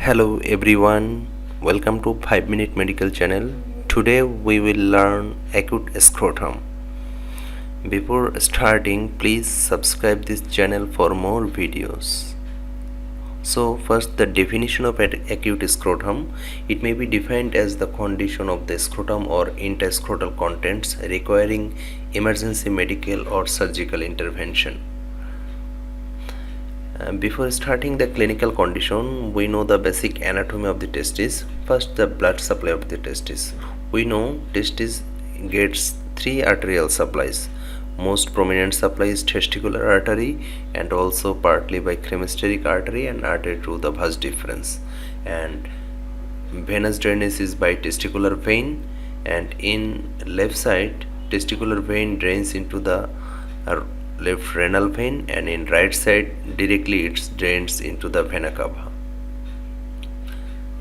Hello everyone, welcome to 5 Minute Medical Channel. Today we will learn acute scrotum. Before starting, please subscribe this channel for more videos. So first, the definition of acute scrotum. It may be defined as the condition of the scrotum or interscrotal contents requiring emergency medical or surgical intervention. Before starting the clinical condition, we know the basic anatomy of the testis. First, the blood supply of the testis. We know testis gets three arterial supplies. Most prominent supply is testicular artery and also partly by cremasteric artery and artery through the vas deferens. And venous drainage is by testicular vein, and in left side testicular vein drains into the left renal vein, and in right side directly it drains into the vena cava.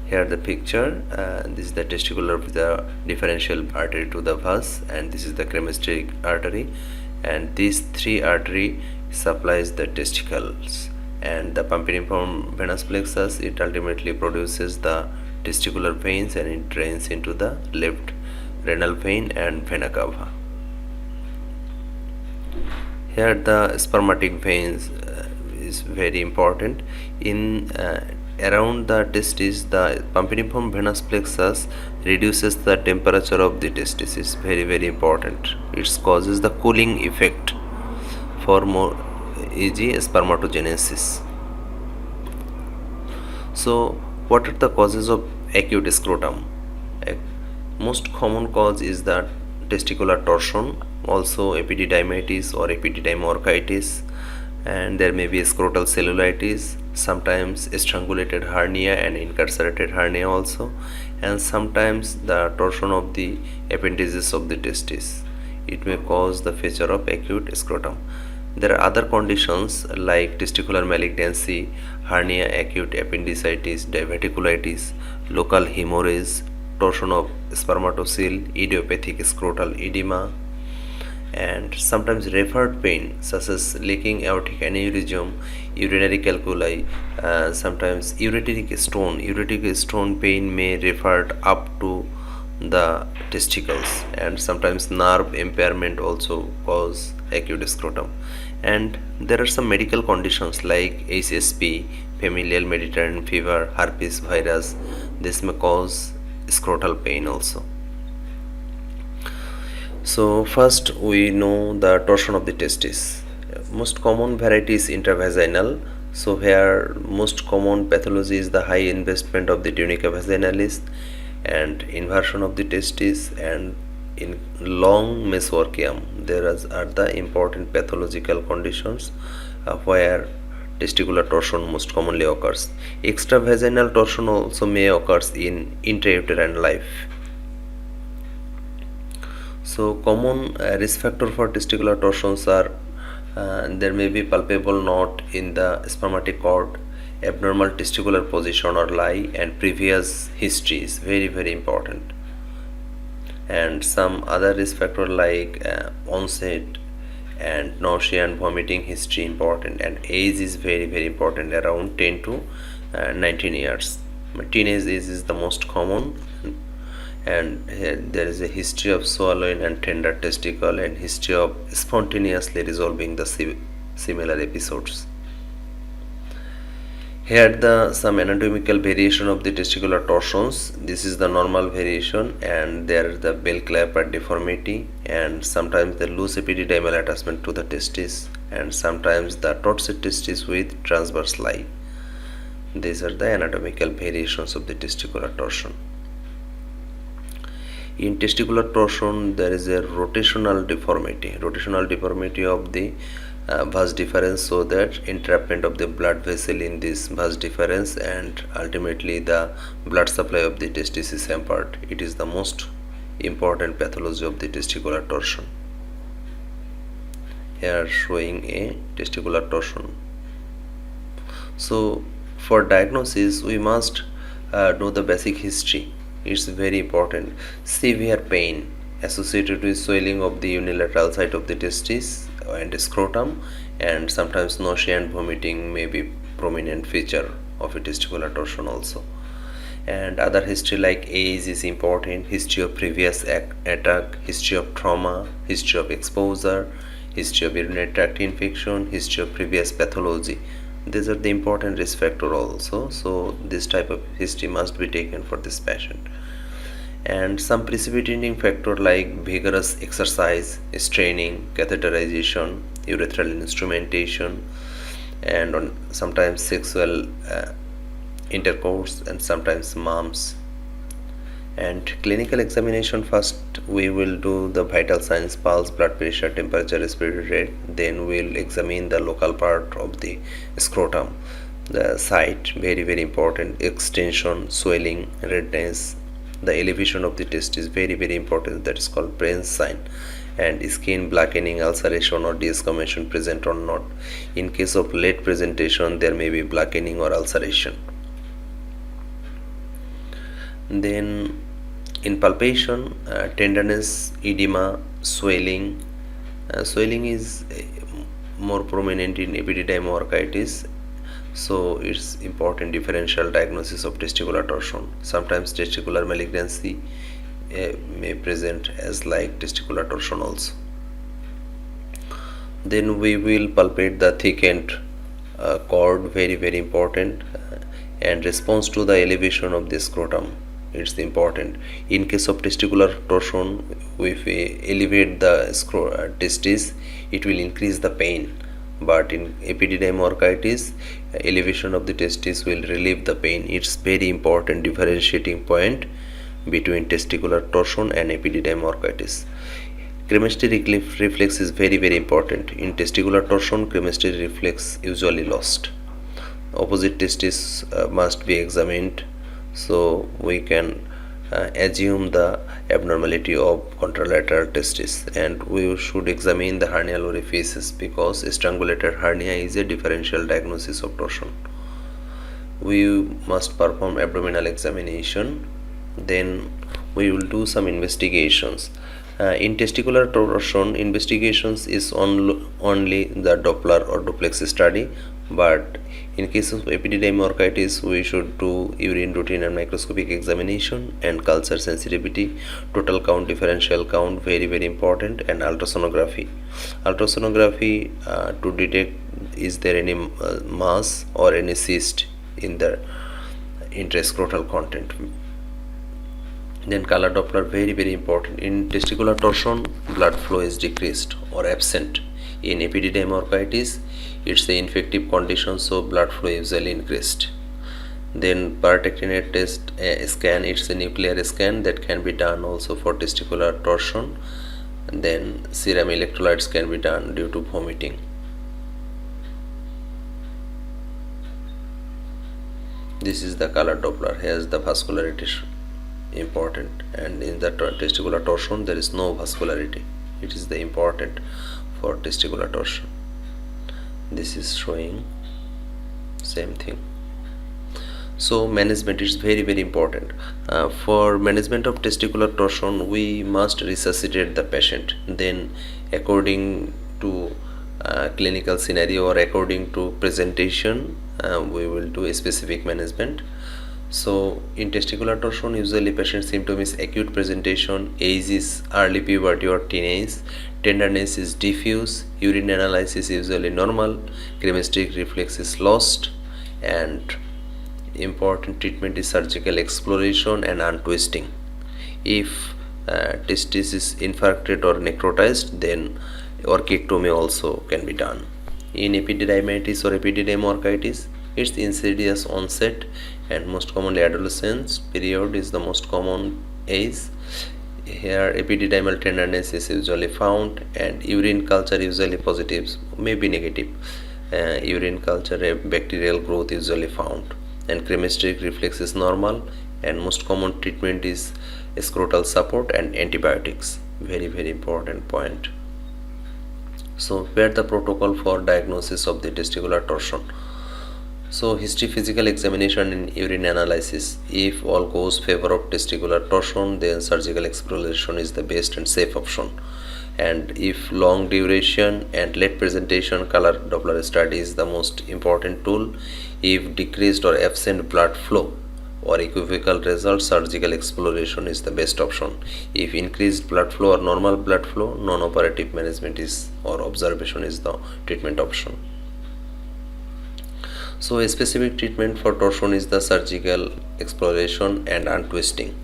Here the picture, this is the testicular with the differential artery to the vas, and this is the cremasteric artery, and these three artery supplies the testicles, and the pumpiniform venous plexus, it ultimately produces the testicular veins and it drains into the left renal vein and vena cava. Here the spermatic veins is very important. In around the testis, the pumpiniform venous plexus reduces the temperature of the testis. Is very important. It causes the cooling effect for more e.g. spermatogenesis. So what are the causes of acute scrotum? Most common cause is the testicular torsion, also epididymitis or epididymorchitis, and there may be scrotal cellulitis, sometimes strangulated hernia and incarcerated hernia also, and sometimes the torsion of the appendages of the testis. It may cause the feature of acute scrotum. There are other conditions like testicular malignancy, hernia, acute appendicitis, diverticulitis, local hemorrhage, torsion of spermatocele, idiopathic scrotal edema, and sometimes referred pain such as leaking aortic aneurysm, urinary calculi, sometimes ureteric stone pain may refer up to the testicles, and sometimes nerve impairment also cause acute scrotum. And there are some medical conditions like HSP, familial Mediterranean fever, herpes virus. This may cause scrotal pain also. So first we know the torsion of the testis. Most common variety is intravaginal. So here most common pathology is the high investment of the tunica vaginalis and inversion of the testis, and in long mesoarchium there are the important pathological conditions where testicular torsion most commonly occurs. Extravaginal torsion also may occur in intrauterine life. So common risk factor for testicular torsions are there may be palpable knot in the spermatic cord, abnormal testicular position or lie, and previous history is very important. And some other risk factor like onset and nausea and vomiting history important, and age is very important, around 10 to 19 years. Teenage age is the most common, and there is a history of swallowing and tender testicle and history of spontaneously resolving the similar episodes. Here some anatomical variation of the testicular torsions. This is the normal variation, and there is the bell clapper deformity, and sometimes the loose epididymal attachment to the testis, and sometimes the tortured testis with transverse lie. These are the anatomical variations of the testicular torsion. In testicular torsion there is a rotational deformity of the vas deferens, so that entrapment of the blood vessel in this vas deferens, and ultimately the blood supply of the testis is hampered. It is the most important pathology of the testicular torsion. Here showing a testicular torsion. So for diagnosis we must know the basic history. It's very important. Severe pain associated with swelling of the unilateral side of the testis and scrotum, and sometimes nausea and vomiting may be prominent feature of a testicular torsion also. And other history like age is important, history of previous attack, history of trauma, history of exposure, history of urinary tract infection, history of previous pathology. These are the important risk factor also, so this type of history must be taken for this patient. And some precipitating factor like vigorous exercise, straining, catheterization, urethral instrumentation, and sometimes sexual intercourse, and sometimes mumps. And clinical examination, first we will do the vital signs, pulse, blood pressure, temperature, respiratory rate. Then we will examine the local part of the scrotum, the site, very important, extension, swelling, redness. The elevation of the test is very important, that is called Brain's sign. And skin blackening, ulceration or desquamation present or not. In case of late presentation, there may be blackening or ulceration. Then in palpation, tenderness, edema, swelling. Swelling is more prominent in epididymoarthritis, so it's important differential diagnosis of testicular torsion. Sometimes testicular malignancy may present as like testicular torsion also. Then we will palpate the thickened cord, very important, and response to the elevation of the scrotum, it's important. In case of testicular torsion, if we elevate the testis, it will increase the pain, but in epididymoarthritis, elevation of the testis will relieve the pain. It's very important differentiating point between testicular torsion and epididymoarthritis. Cremasteric reflex is very important. In testicular torsion, cremasteric reflex usually lost. Opposite testis must be examined, so we can assume the abnormality of contralateral testis, and we should examine the hernial orifices because strangulated hernia is a differential diagnosis of torsion. We must perform abdominal examination. Then we will do some investigations. In testicular torsion, investigations is only the Doppler or duplex study, but in case of epididymoarthritis, we should do urine routine and microscopic examination, and culture sensitivity, total count, differential count, very important, and ultrasonography. Ultrasonography to detect is there any mass or any cyst in the intrascrotal content. Then color Doppler, very important. In testicular torsion, blood flow is decreased or absent. In epididymoarthritis, it's the infective condition, so blood flow usually increased. Then paratectinate test scan, it's a nuclear scan that can be done also for testicular torsion. And then serum electrolytes can be done due to vomiting. This is the color Doppler. Here's the vascularity important, and in the testicular torsion there is no vascularity. It is the important for testicular torsion. This is showing same thing. So management is very important. For management of testicular torsion, we must resuscitate the patient. Then according to clinical scenario or according to presentation, we will do a specific management. So in testicular torsion, usually patient symptom is acute presentation, age is early puberty or teenage, tenderness is diffuse, urine analysis is usually normal, cremasteric reflex is lost, and important treatment is surgical exploration and untwisting. If testis is infarcted or necrotized, then orchectomy also can be done. In epididymitis or epididymoarthritis, it's insidious onset, and most commonly adolescence period is the most common age. Here epididymal tenderness is usually found, and urine culture usually positive, maybe negative. Urine culture bacterial growth usually found, and cremasteric reflex is normal, and most common treatment is scrotal support and antibiotics. Very important point. So where the protocol for diagnosis of the testicular torsion. So history, physical examination and urine analysis. If all goes favor of testicular torsion, then surgical exploration is the best and safe option. And if long duration and late presentation, color Doppler study is the most important tool. If decreased or absent blood flow or equivocal results, surgical exploration is the best option. If increased blood flow or normal blood flow, non-operative management is or observation is the treatment option. So a specific treatment for torsion is the surgical exploration and untwisting.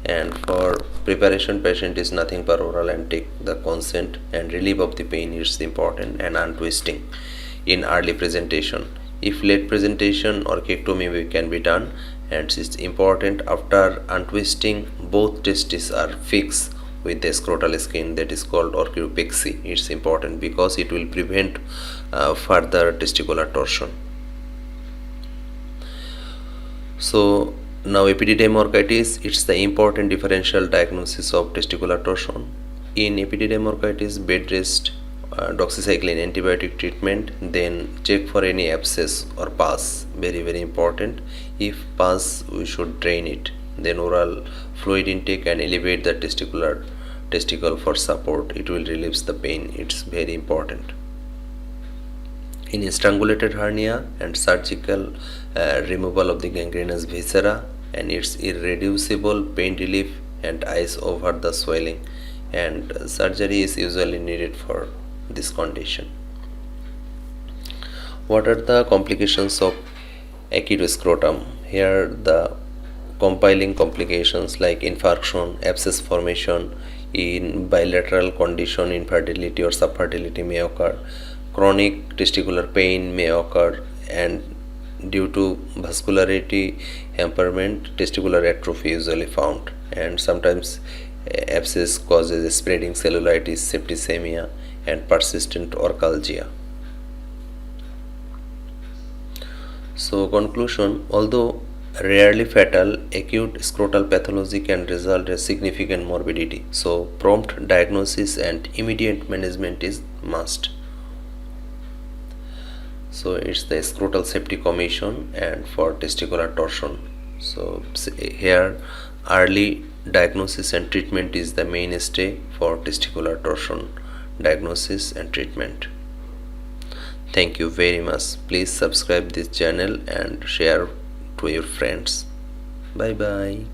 And for preparation, patient is nothing but oral and take the consent, and relief of the pain is important, and untwisting in early presentation. If late presentation, orchiectomy can be done, and it's important after untwisting both testes are fixed with the scrotal skin, that is called orchiopexy. It's important because it will prevent further testicular torsion. So now epididymal orchitis, it's the important differential diagnosis of testicular torsion. In epididymal orchitis, bed rest, doxycycline antibiotic treatment, then check for any abscess or pus, very important. If pus, we should drain it, then oral fluid intake and elevate the testicle for support. It will relieve the pain. It's very important. In strangulated hernia and surgical removal of the gangrenous viscera, and its irreducible pain relief and ice over the swelling, and surgery is usually needed for this condition. What are the complications of acute scrotum? Here the compiling complications like infarction, abscess formation, in bilateral condition, infertility or subfertility may occur. Chronic testicular pain may occur, and due to vascularity impairment, testicular atrophy usually found, and sometimes abscess causes spreading cellulitis, septicemia, and persistent orcalgia. So conclusion, although rarely fatal, acute scrotal pathology can result in significant morbidity. So prompt diagnosis and immediate management is must. So it's the scrotal safety commission and for testicular torsion. So here early diagnosis and treatment is the mainstay for testicular torsion diagnosis and treatment. Thank you very much. Please subscribe this channel and share to your friends. Bye bye.